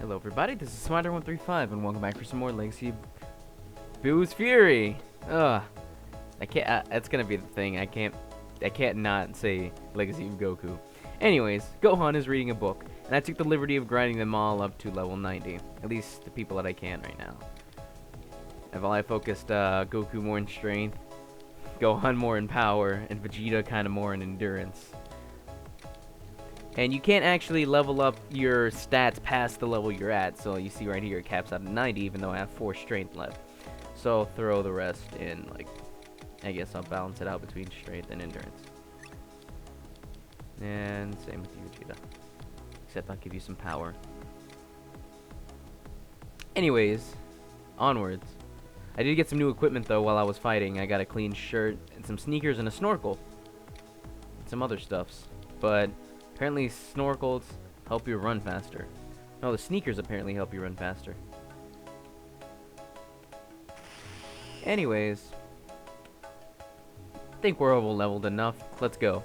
Hello everybody, this is Smarter135 and welcome back for some more Legacy Boo's Fury. Ugh. I can't that's gonna be the thing. I can't not say Legacy of Goku. Anyways, Gohan is reading a book, and I took the liberty of grinding them all up to level 90. At least the people that I can right now. I focused Goku more in strength, Gohan more in power, and Vegeta kinda more in endurance. And you can't actually level up your stats past the level you're at. So you see right here, it caps out at 90, even though I have 4 strength left. So throw the rest in, like, I guess I'll balance it out between strength and endurance. And same with you, Vegeta. Except I'll give you some power. Anyways, onwards. I did get some new equipment, though, while I was fighting. I got a clean shirt and some sneakers and a snorkel. And some other stuffs. But apparently snorkels help you run faster. No, the sneakers apparently help you run faster. Anyways, I think we're over leveled enough. Let's go.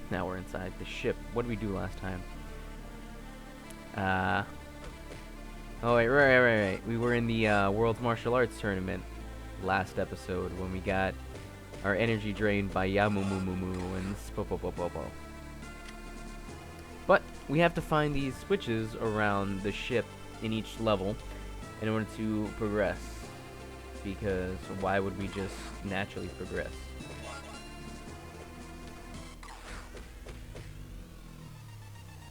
Now we're inside the ship. What did we do last time? Oh wait, right. We were in the World's Martial Arts Tournament last episode when we got our energy drained by Yamumumu and Spopopopopo. But we have to find these switches around the ship in each level in order to progress. Because why would we just naturally progress?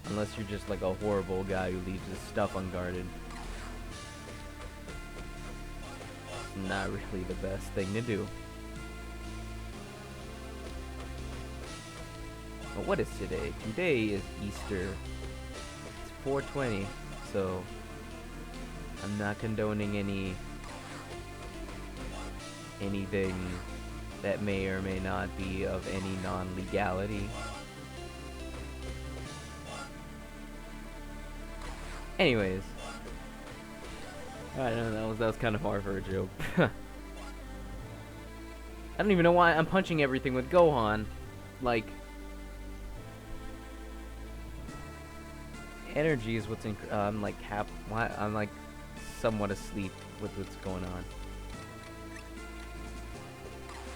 Unless you're just like a horrible guy who leaves his stuff unguarded. It's not really the best thing to do. But what is today? Today is Easter. It's 420, so I'm not condoning anything that may or may not be of any non-legality. Anyways, I don't know, that was kind of hard for a joke. I don't even know why I'm punching everything with Gohan. Like, energy is what's I'm like I'm like somewhat asleep with what's going on.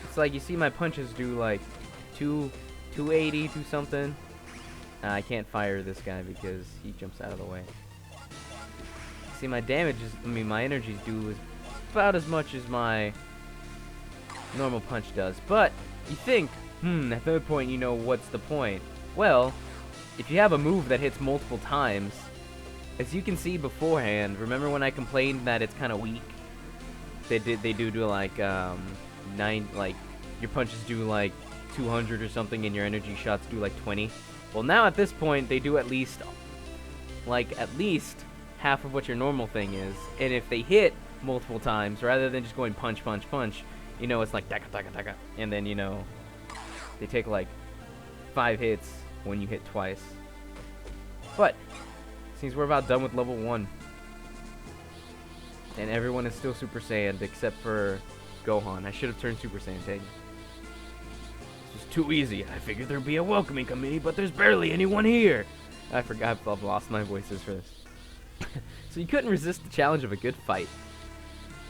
It's like you see my punches do like 280 to something. I can't fire this guy because he jumps out of the way. See, my my energies do about as much as my normal punch does. But you think, at that point, you know, what's the point? Well, if you have a move that hits multiple times, as you can see beforehand, remember when I complained that it's kind of weak? They do like like your punches do like 200 or something, and your energy shots do like 20. Well, now at this point they do at least half of what your normal thing is, and if they hit multiple times rather than just going punch, you know, it's like taka, and then you know they take like 5 hits when you hit twice. But seems we're about done with level 1. And everyone is still Super Saiyan except for Gohan. I should have turned Super Saiyan. This was too easy. I figured there'd be a welcoming committee, but there's barely anyone here. I forgot I've lost my voices for this. So you couldn't resist the challenge of a good fight.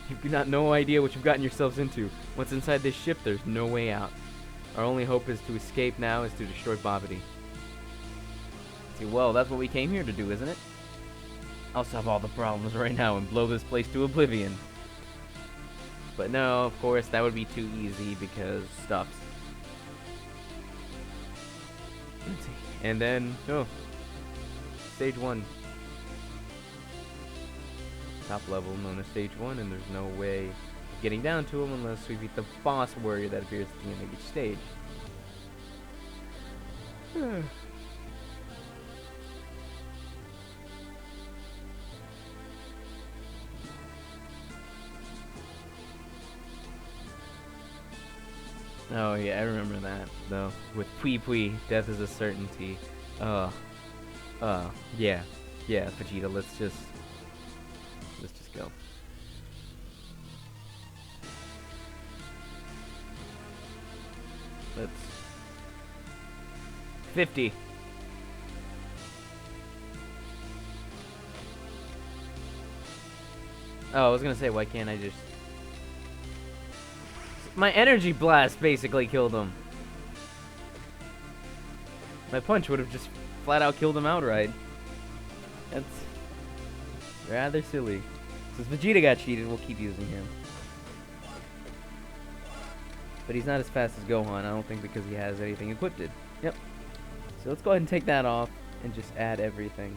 You've got no idea what you've gotten yourselves into. Once inside this ship, there's no way out. Our only hope is to escape now is to destroy Babidi. See, well, that's what we came here to do, isn't it? I'll solve all the problems right now and blow this place to oblivion. But no, of course, that would be too easy because stuffs. Let's see. And then, stage 1. Top level known as stage 1, and there's no way of getting down to him unless we beat the boss warrior that appears at the end of each stage. Oh yeah, I remember that though. With Pui, death is a certainty. Yeah, Vegeta, let's just go. Let's 50. Oh, I was gonna say, why can't I just... My energy blast basically killed him. My punch would have just flat out killed him outright. That's rather silly. Since Vegeta got cheated, we'll keep using him. But he's not as fast as Gohan, I don't think, because he has anything equipped. Yep. So let's go ahead and take that off and just add everything.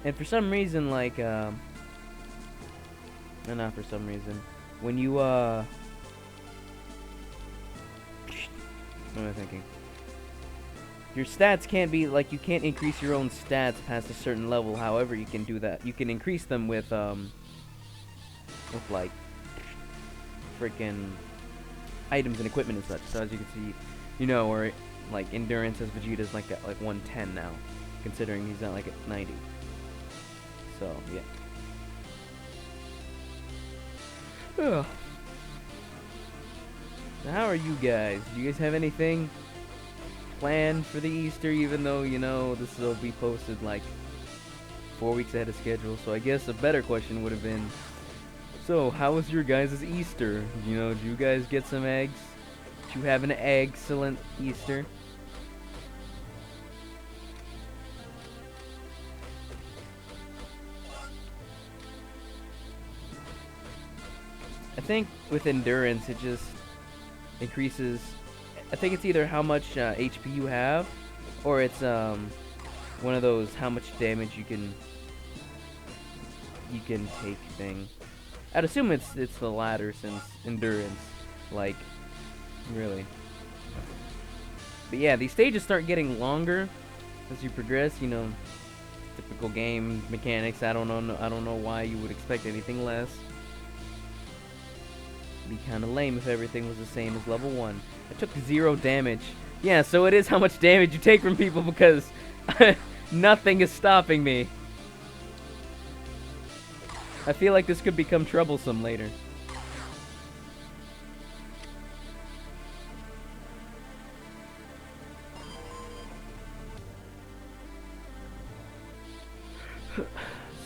And for some reason, like, no, not for some reason. When you, what am I thinking? Your stats can't be, like, you can't increase your own stats past a certain level. However, you can do that. You can increase them with like, freaking items and equipment and such. So as you can see, you know, or like endurance as Vegeta's like at like 110 now, considering he's not like at 90. So yeah. Ugh. So how are you guys? Do you guys have anything planned for the Easter? Even though, you know, this will be posted like 4 weeks ahead of schedule. So I guess a better question would have been, so how was your guys' Easter? You know, did you guys get some eggs? Did you have an excellent Easter? I think with endurance, it just increases. I think it's either how much HP you have, or it's one of those how much damage you can take thing. I'd assume it's the latter, since endurance, like, really. But yeah, these stages start getting longer as you progress. You know, typical game mechanics. I don't know why you would expect anything less. It'd be kind of lame if everything was the same as level 1. I took 0 damage. Yeah, so it is how much damage you take from people, because nothing is stopping me. I feel like this could become troublesome later.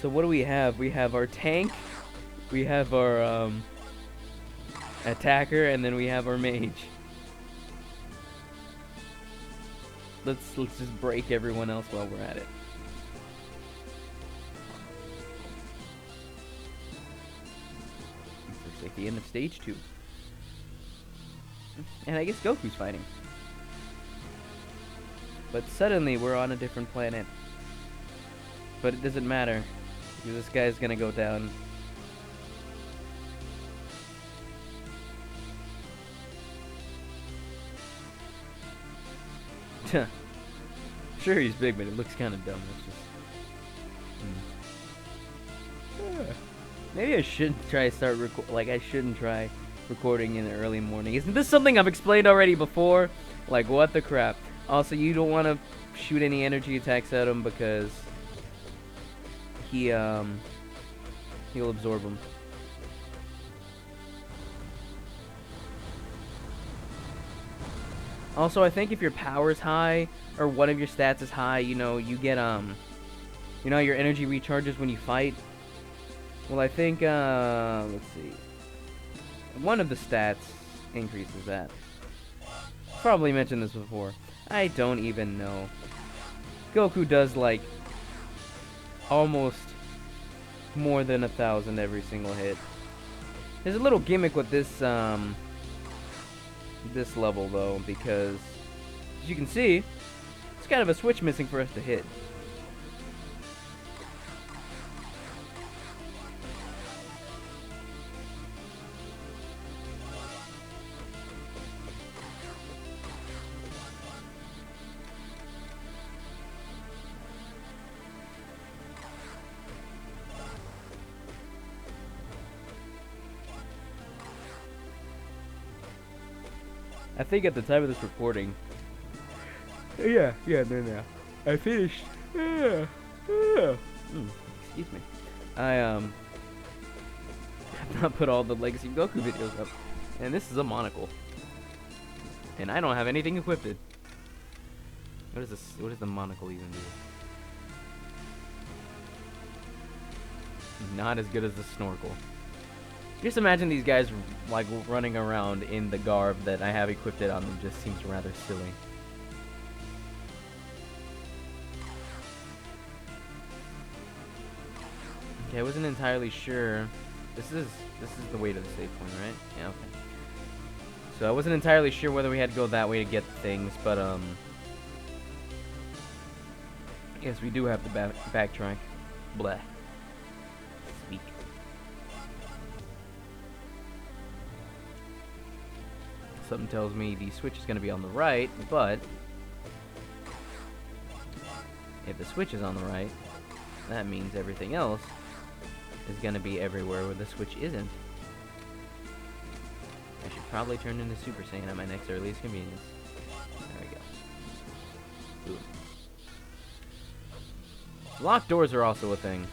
So what do we have? We have our tank, we have our attacker, and then we have our mage. Let's just break everyone else while we're at it. Looks like the end of stage 2. And I guess Goku's fighting. But suddenly we're on a different planet. But it doesn't matter, because this guy's gonna go down. Sure, he's big, but it looks kind of dumb. It's just... Maybe I shouldn't try I shouldn't try recording in the early morning. Isn't this something I've explained already before? Like, what the crap? Also, you don't want to shoot any energy attacks at him, because he'll absorb them. Also, I think if your power's high, or one of your stats is high, you know, you get, you know, your energy recharges when you fight. Well, I think, let's see. One of the stats increases that. Probably mentioned this before. I don't even know. Goku does, like, almost more than 1,000 every single hit. There's a little gimmick with this, this level, though, because, as you can see, it's kind of a switch missing for us to hit. I think at the time of this recording, no. I finished. Excuse me. I have not put all the Legacy Goku videos up, and this is a monocle, and I don't have anything equipped. What is this? What does the monocle even do? Not as good as the snorkel. Just imagine these guys like running around in the garb that I have equipped it on them. Just seems rather silly. Okay, I wasn't entirely sure. This is the way to the save point, right? Yeah, okay. So I wasn't entirely sure whether we had to go that way to get things, but yes, we do have to backtrack. Blah. Speak. Something tells me the switch is going to be on the right, but if the switch is on the right, that means everything else is going to be everywhere where the switch isn't. I should probably turn into Super Saiyan at my next earliest convenience. There we go. Ooh. Locked doors are also a thing.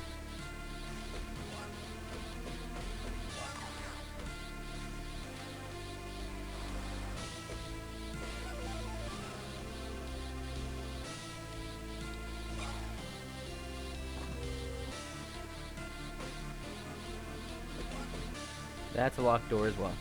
That's a locked door as well.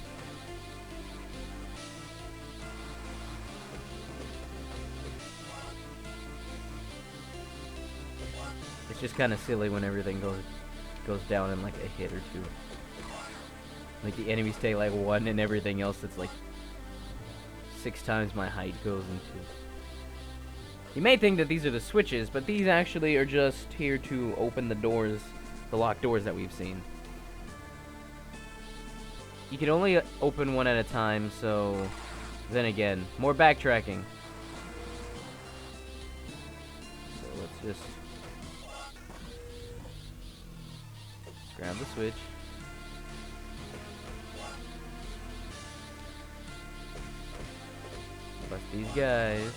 It's just kind of silly when everything goes down in like a hit or two. Like the enemies take like one and everything else that's like 6 times my height goes into. You may think that these are the switches, but these actually are just here to open the doors, the locked doors that we've seen. You can only open one at a time, so then again, more backtracking. So let's just grab the switch. Bust these guys.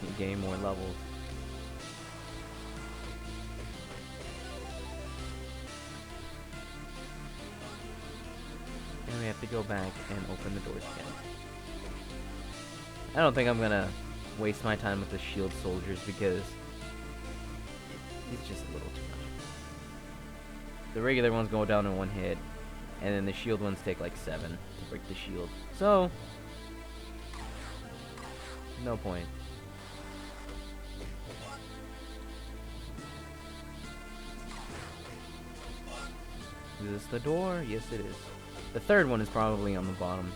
You gain more levels. And we have to go back and open the doors again. I don't think I'm gonna waste my time with the shield soldiers because it's just a little too much. The regular ones go down in 1 hit, and then the shield ones take like 7 to break the shield. So, no point. Is this the door? Yes, it is. The third one is probably on the bottom.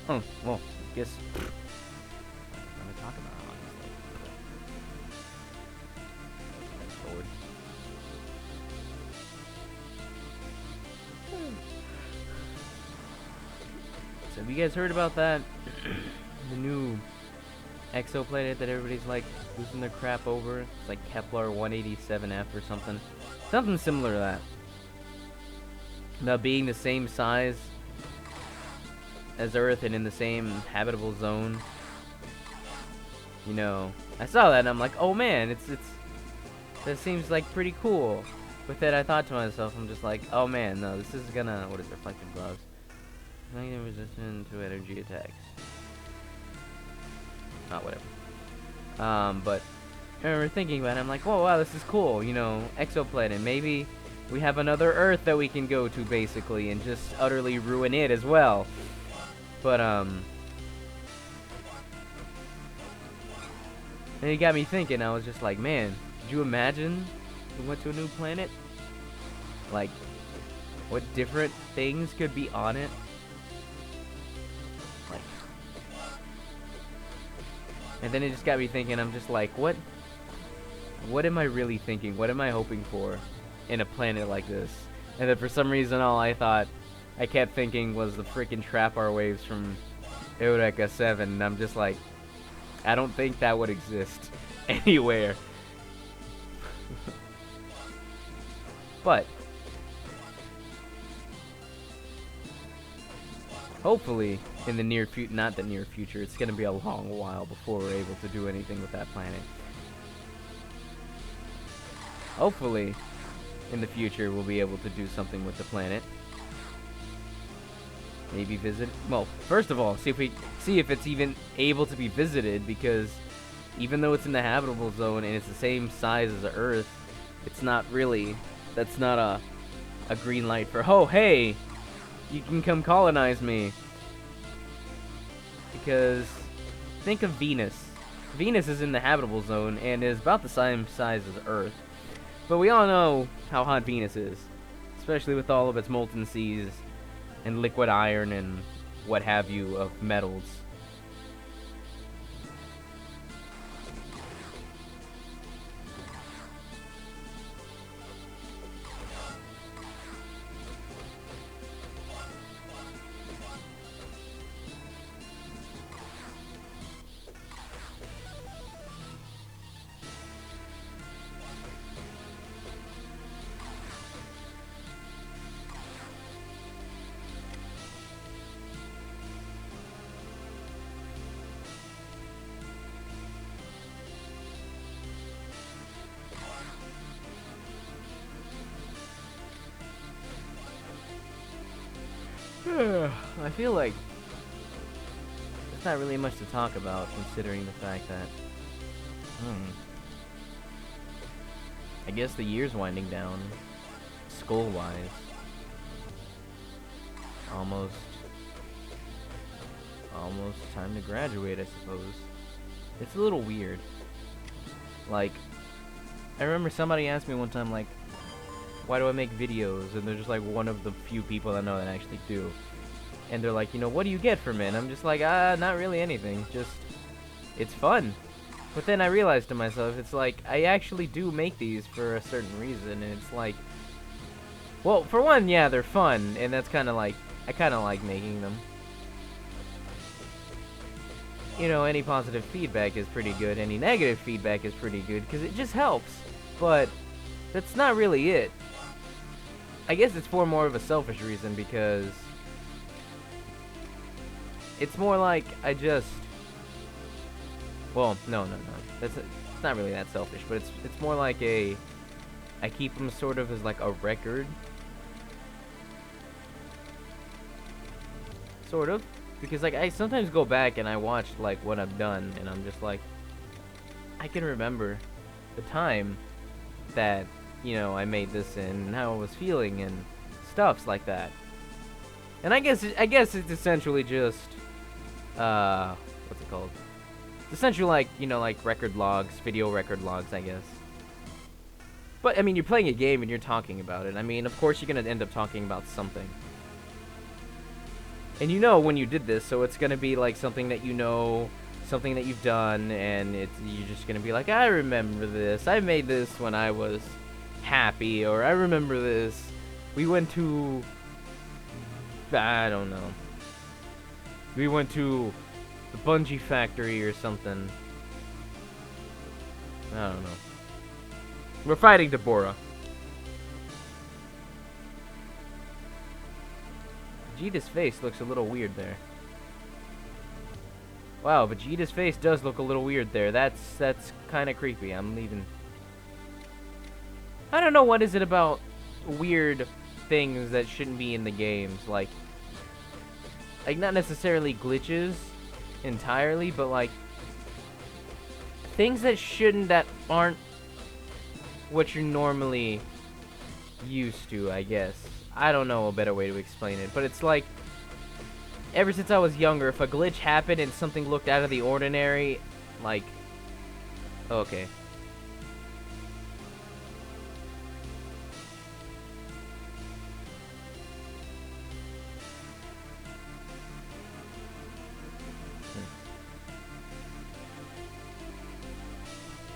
Oh, well, I guess what am I talking about, honestly? Forward. So have you guys heard about that? The new exoplanet that everybody's like losing their crap over? It's like Kepler 187F or something. Something similar to that. About being the same size as Earth and in the same habitable zone. You know, I saw that and I'm like, oh man, that seems like pretty cool. But then I thought to myself, I'm just like, oh man, no, this is gonna, what is it, reflective gloves? Negative resistance to energy attacks. Not whatever. But I remember thinking about it, I'm like, whoa, wow, this is cool, you know, exoplanet. Maybe we have another Earth that we can go to, basically, and just utterly ruin it as well. But, then it got me thinking, I was just like, man, could you imagine we went to a new planet? Like, what different things could be on it? Like, and then it just got me thinking, I'm just like, what am I really thinking? What am I hoping for in a planet like this? And then for some reason, all I kept thinking was the freaking Trapar waves from Eureka 7, and I'm just like, I don't think that would exist anywhere. But hopefully in the near future, not the near future, it's gonna be a long while before we're able to do anything with that planet. Hopefully, in the future, we'll be able to do something with the planet. Maybe visit. Well, first of all, see if it's even able to be visited, because even though it's in the habitable zone and it's the same size as the Earth, it's not really. That's not a green light for, oh hey, you can come colonize me. Because think of Venus. Venus is in the habitable zone and is about the same size as Earth. But we all know how hot Venus is, especially with all of its molten seas and liquid iron and what have you of metals. I feel like there's not really much to talk about, considering the fact that I guess the year's winding down, school-wise. Almost time to graduate, I suppose. It's a little weird. Like, I remember somebody asked me one time, like, why do I make videos? And they're just like one of the few people I know that actually do. And they're like, you know, what do you get from it? And I'm just like, not really anything. Just, it's fun. But then I realized to myself, it's like, I actually do make these for a certain reason. And it's like, well, for one, yeah, they're fun. And that's kind of like, I kind of like making them. You know, any positive feedback is pretty good. Any negative feedback is pretty good, because it just helps. But that's not really it. I guess it's for more of a selfish reason, because it's more like I just, well, no. It's not really that selfish, but it's more like I keep them sort of as like a record. Sort of. Because like I sometimes go back and I watch like what I've done, and I'm just like, I can remember the time that, you know, I made this in, and how I was feeling and stuffs like that. And I guess it's essentially just what's it called? It's essentially like, you know, like record logs, video record logs, I guess. But I mean, you're playing a game and you're talking about it. I mean, of course you're gonna end up talking about something. And you know when you did this, so it's gonna be like something that you know, something that you've done, and you're just gonna be like, I remember this. I made this when I was happy, or I remember this. We went to, I don't know. We went to the Bungie factory or something. I don't know. We're fighting Deborah. Vegeta's face looks a little weird there. Wow, Vegeta's face does look a little weird there. That's kind of creepy. I'm leaving. I don't know, what is it about weird things that shouldn't be in the games, like not necessarily glitches entirely, but like things that aren't what you're normally used to, I guess. I don't know a better way to explain it, but it's like, ever since I was younger, if a glitch happened and something looked out of the ordinary, like, okay.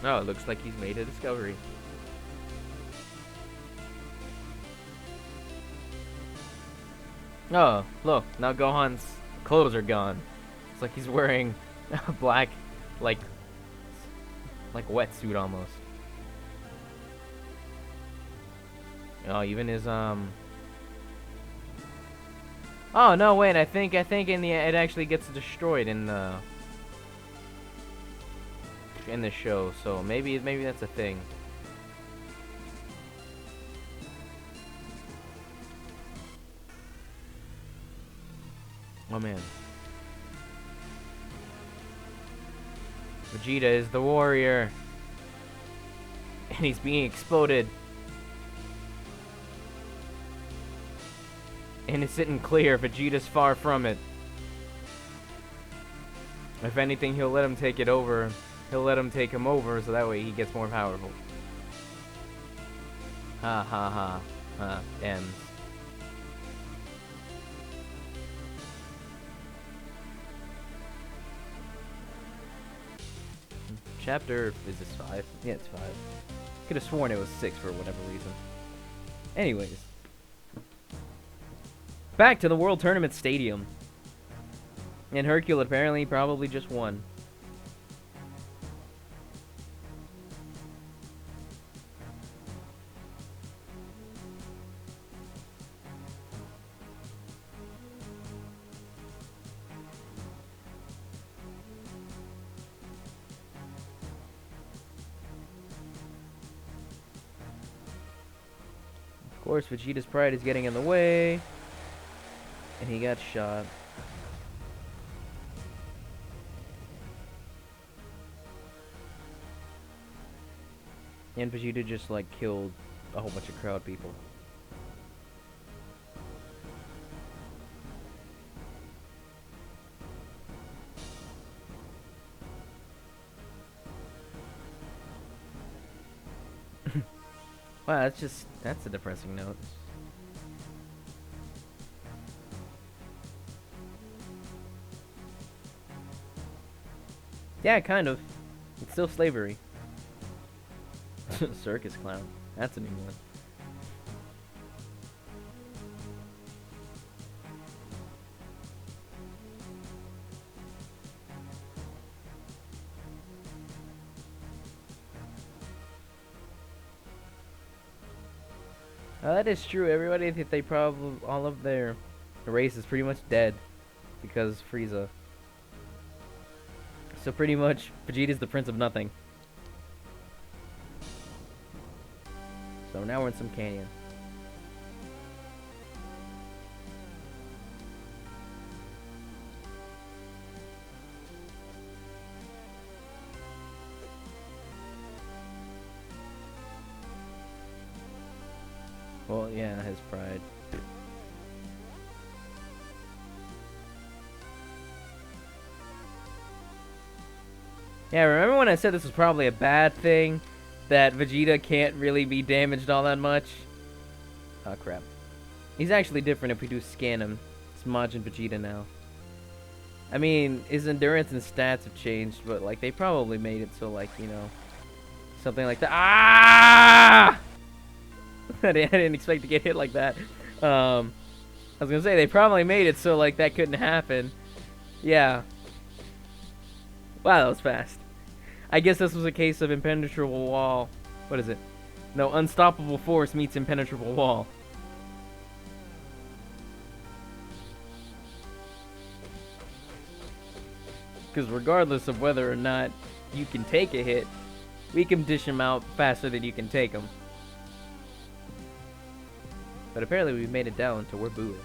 Oh, it looks like he's made a discovery. Oh, look, now Gohan's clothes are gone. It's like he's wearing a black, like wetsuit almost. Oh, even his, Oh no, wait. I think in the it actually gets destroyed in the show. So maybe that's a thing. Oh man. Vegeta is the warrior. And he's being exploded. Innocent and clear, Vegeta's far from it. If anything, he'll let him take it over. He'll let him take him over so that way he gets more powerful. Ha ha ha. Ha. Ends. Chapter, is this 5? Yeah, it's 5. Could have sworn it was 6 for whatever reason. Anyways. Back to the World Tournament Stadium. And Hercule apparently probably just won. Of course, Vegeta's pride is getting in the way. And he got shot. And Vegeta just, like, killed a whole bunch of crowd people. Wow, that's a depressing note. Yeah, kind of. It's still slavery. Circus clown. That's a new one. That is true. Everybody, they probably, all of their race is pretty much dead because Frieza. So pretty much, Vegeta's the Prince of Nothing. So now we're in some canyon. Well, yeah, his pride. Yeah, remember when I said this was probably a bad thing? That Vegeta can't really be damaged all that much? Oh, crap. He's actually different if we do scan him. It's Majin Vegeta now. I mean, his endurance and stats have changed, but, like, they probably made it so, like, you know, something like that. Ah! I didn't expect to get hit like that. I was gonna say, they probably made it so, like, that couldn't happen. Yeah. Wow, that was fast. I guess this was a case of impenetrable wall. What is it? No, unstoppable force meets impenetrable wall. Because regardless of whether or not you can take a hit, we can dish him out faster than you can take him. But apparently we've made it down to where Boo is.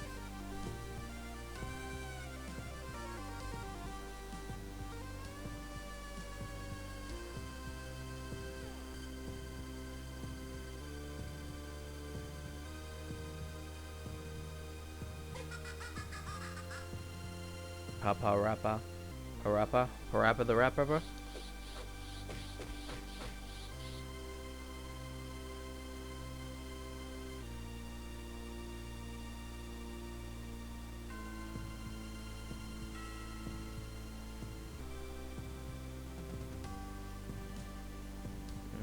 Papa Rappa. Parappa? Parappa the Rapper, bro?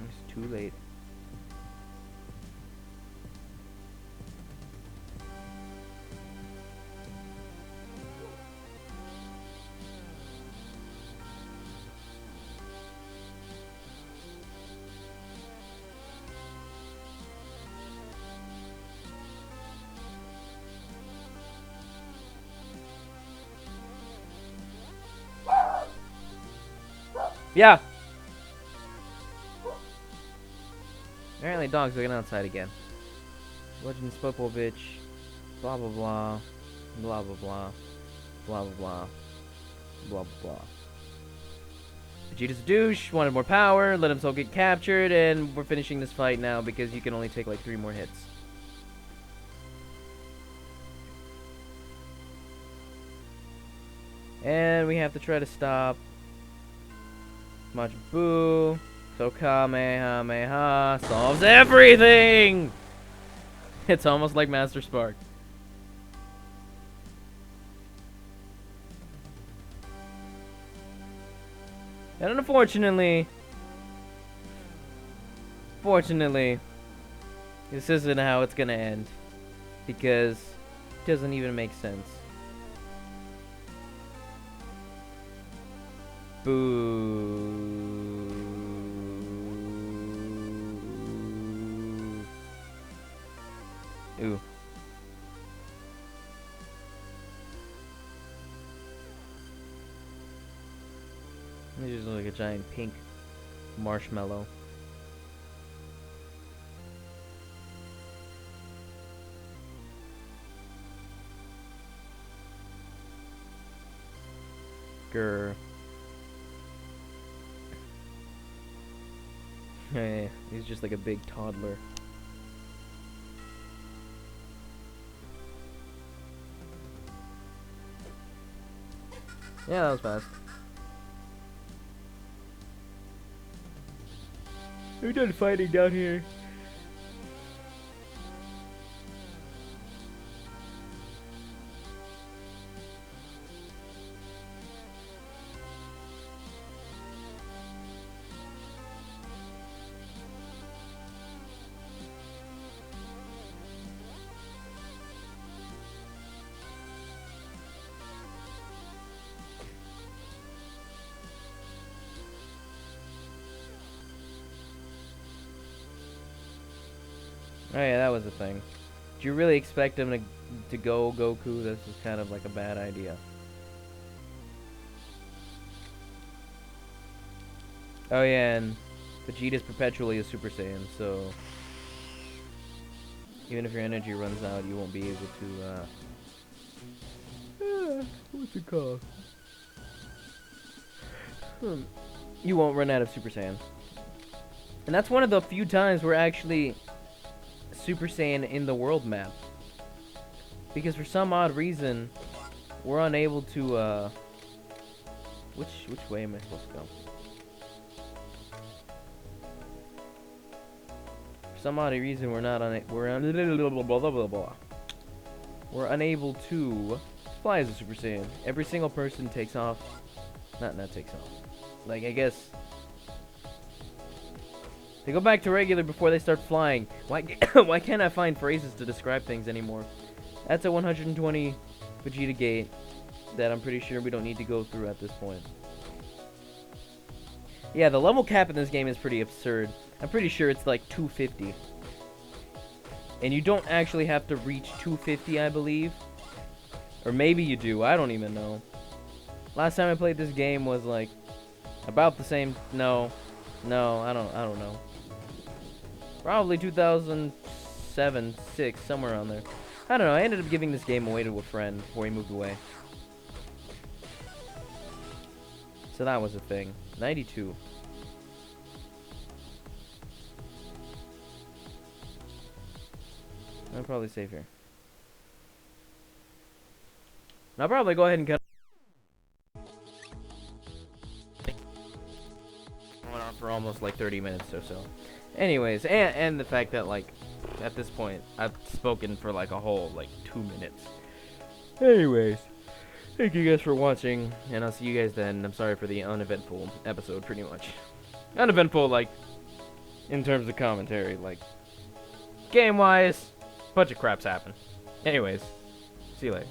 It's too late. Yeah. Apparently dogs are getting outside again. Legend Spopovich. Blah blah blah. Blah blah blah. Blah blah blah. Blah blah blah. Vegeta's a douche, wanted more power, let himself get captured, and we're finishing this fight now because you can only take like 3 more hits. And we have to try to stop Majin Buu. So Kamehameha solves everything! It's almost like Master Spark. And unfortunately, this isn't how it's gonna end. Because it doesn't even make sense. Boo. Ooh. It's just like a giant pink marshmallow. Grr. Hey, he's just like a big toddler. Yeah, that was fast. We're done fighting down here. Oh yeah, that was the thing. Did you really expect him to go Goku? This is kind of like a bad idea. Oh yeah, and Vegeta's perpetually a Super Saiyan, so even if your energy runs out, you won't be able to, what's it called? You won't run out of Super Saiyan. And that's one of the few times we're actually Super Saiyan in the world map. Because for some odd reason, we're unable to, which way am I supposed to go? For some odd reason, we're unable to fly as a Super Saiyan. Every single person takes off. Not takes off. Like, I guess they go back to regular before they start flying. Why why can't I find phrases to describe things anymore? That's a 120 Vegeta gate that I'm pretty sure we don't need to go through at this point. Yeah, the level cap in this game is pretty absurd. I'm pretty sure it's like 250. And you don't actually have to reach 250, I believe. Or maybe you do, I don't even know. Last time I played this game was like about the same. No, I don't know. Probably 2007, 6, somewhere around there. I don't know. I ended up giving this game away to a friend before he moved away. So that was a thing. 92. I'll probably save here. I'll probably go ahead and cut. Went on for almost like 30 minutes or so. Anyways, and the fact that like at this point I've spoken for like a whole like 2 minutes. Anyways, thank you guys for watching, and I'll see you guys then. I'm sorry for the uneventful episode, pretty much. Uneventful, like in terms of commentary, like game-wise, bunch of craps happen. Anyways, see you later.